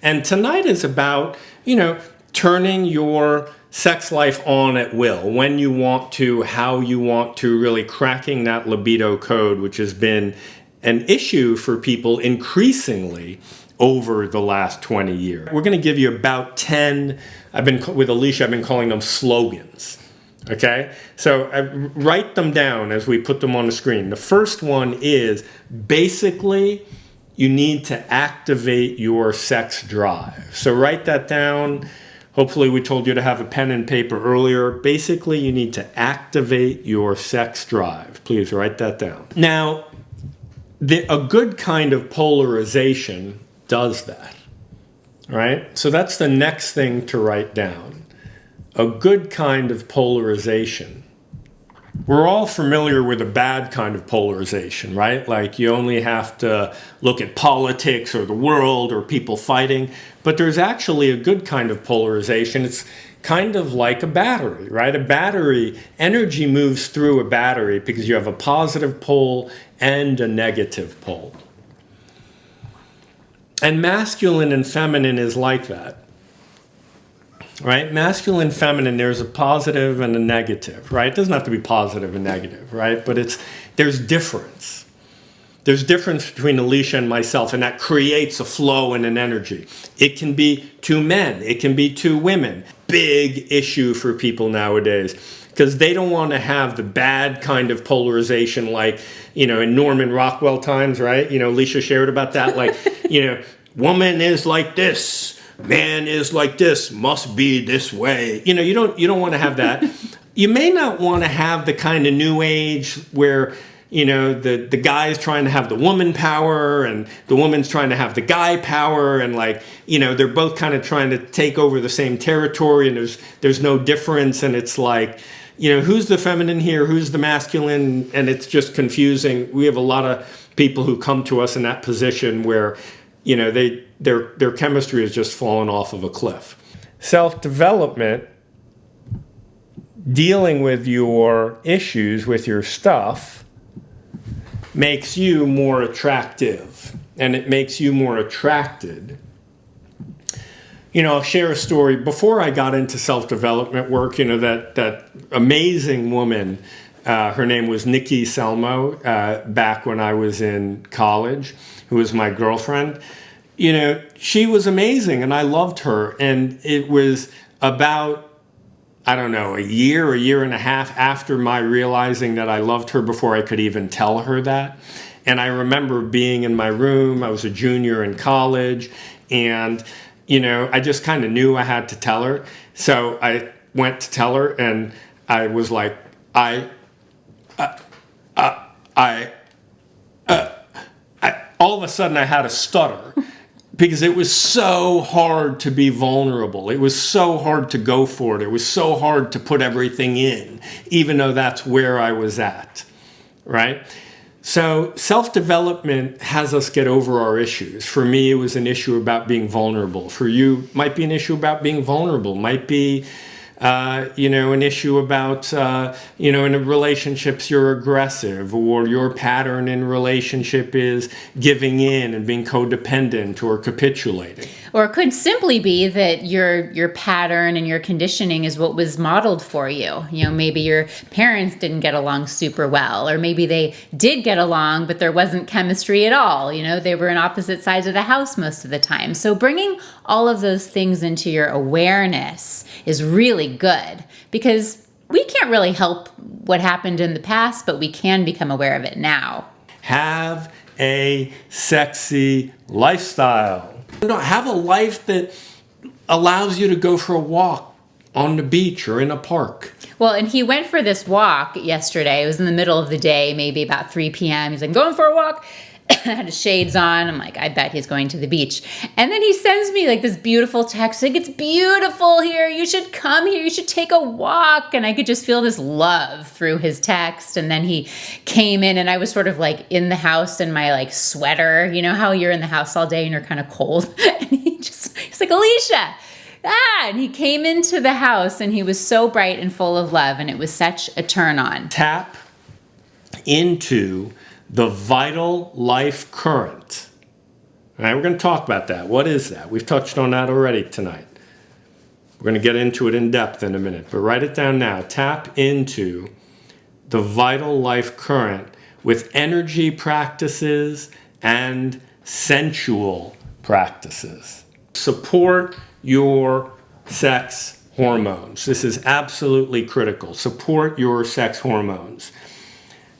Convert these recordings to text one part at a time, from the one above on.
And tonight is about, turning your sex life on at will, when you want to, how you want to, really cracking that libido code, which has been an issue for people increasingly over the last 20 years. We're going to give you about 10, with Alicia, I've been calling them slogans. Okay? So write them down as we put them on the screen. The first one is basically you need to activate your sex drive. So write that down. Hopefully we told you to have a pen and paper earlier. Basically, you need to activate your sex drive. Please write that down. Now, a good kind of polarization does that, right? So that's the next thing to write down. A good kind of polarization. We're all familiar with a bad kind of polarization, right? Like you only have to look at politics or the world or people fighting, but there's actually a good kind of polarization. It's kind of like a battery, right? A battery, energy moves through a battery because you have a positive pole and a negative pole. And masculine and feminine is like that. Right? Masculine, feminine, there's a positive and a negative, right? It doesn't have to be positive and negative, right? But there's difference. There's difference between Alicia and myself, and that creates a flow and an energy. It can be two men. It can be two women. Big issue for people nowadays because they don't want to have the bad kind of polarization like, in Norman Rockwell times, right? Alicia shared about that, like, woman is like this. Man is like this, must be this way. You don't want to have that. You may not want to have the kind of new age where, the guy's trying to have the woman power and the woman's trying to have the guy power and they're both kind of trying to take over the same territory and there's no difference and it's like, who's the feminine here, who's the masculine, and it's just confusing. We have a lot of people who come to us in that position where their chemistry has just fallen off of a cliff. Self-development, dealing with your issues, with your stuff, makes you more attractive, and it makes you more attracted. I'll share a story. Before I got into self-development work, that amazing woman, her name was Nikki Selmo, back when I was in college, who was my girlfriend. She was amazing and I loved her. And it was about, a year and a half after my realizing that I loved her before I could even tell her that. And I remember being in my room. I was a junior in college and, I just kind of knew I had to tell her. So I went to tell her and I was like, all of a sudden I had a stutter because it was so hard to be vulnerable. It was so hard to go for it. It was so hard to put everything in, even though that's where I was at, right? So self-development has us get over our issues. For me, it was an issue about being vulnerable. For you, might be an issue about being vulnerable, might be an issue about, in relationships you're aggressive or your pattern in relationship is giving in and being codependent or capitulating. Or it could simply be that your pattern and your conditioning is what was modeled for you. Maybe your parents didn't get along super well, or maybe they did get along, but there wasn't chemistry at all. They were in opposite sides of the house most of the time. So bringing all of those things into your awareness is really good because we can't really help what happened in the past, but we can become aware of it now. Have a sexy lifestyle. Have a life that allows you to go for a walk on the beach or in a park. Well, and he went for this walk yesterday. It was in the middle of the day, maybe about 3 p.m. He's like, going for a walk. I had his shades on. I'm like, I bet he's going to the beach. And then he sends me like this beautiful text, like, it's beautiful here. You should come here. You should take a walk. And I could just feel this love through his text. And then he came in and I was sort of like in the house in my like sweater. You know how you're in the house all day and you're kind of cold? And he's like, Alicia. And he came into the house and he was so bright and full of love. And it was such a turn on. Tap into the vital life current, All right, we're going to talk about that. What is that? We've touched on that already tonight. We're going to get into it in depth in a minute, but write it down now. Tap into the vital life current with energy practices and sensual practices. Support your sex hormones. This is absolutely critical. Support your sex hormones.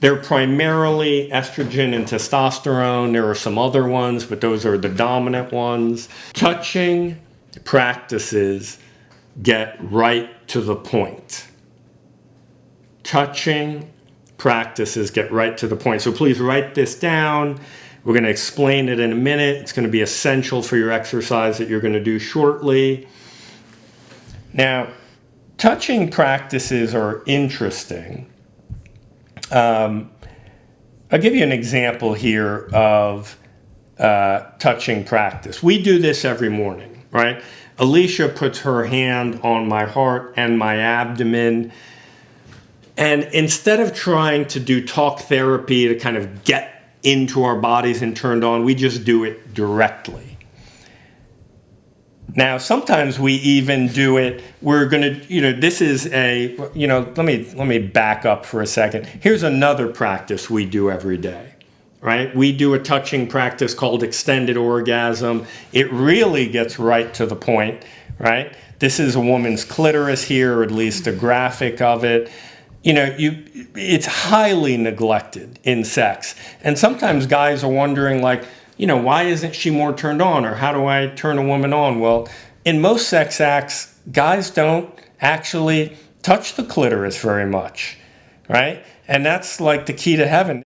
They're primarily estrogen and testosterone. There are some other ones, but those are the dominant ones. Touching practices get right to the point. Touching practices get right to the point. So please write this down. We're going to explain it in a minute. It's going to be essential for your exercise that you're going to do shortly. Now, touching practices are interesting. I'll give you an example here of touching practice. We do this every morning, right? Alicia puts her hand on my heart and my abdomen. And instead of trying to do talk therapy to kind of get into our bodies and turned on, we just do it directly. Now, sometimes we even do it, we're going to, this is a, let me back up for a second. Here's another practice we do every day, right? We do a touching practice called extended orgasm. It really gets right to the point, right? This is a woman's clitoris here, or at least a graphic of it. It's highly neglected in sex. And sometimes guys are wondering, like, why isn't she more turned on? Or how do I turn a woman on? Well, in most sex acts, guys don't actually touch the clitoris very much, right? And that's like the key to heaven.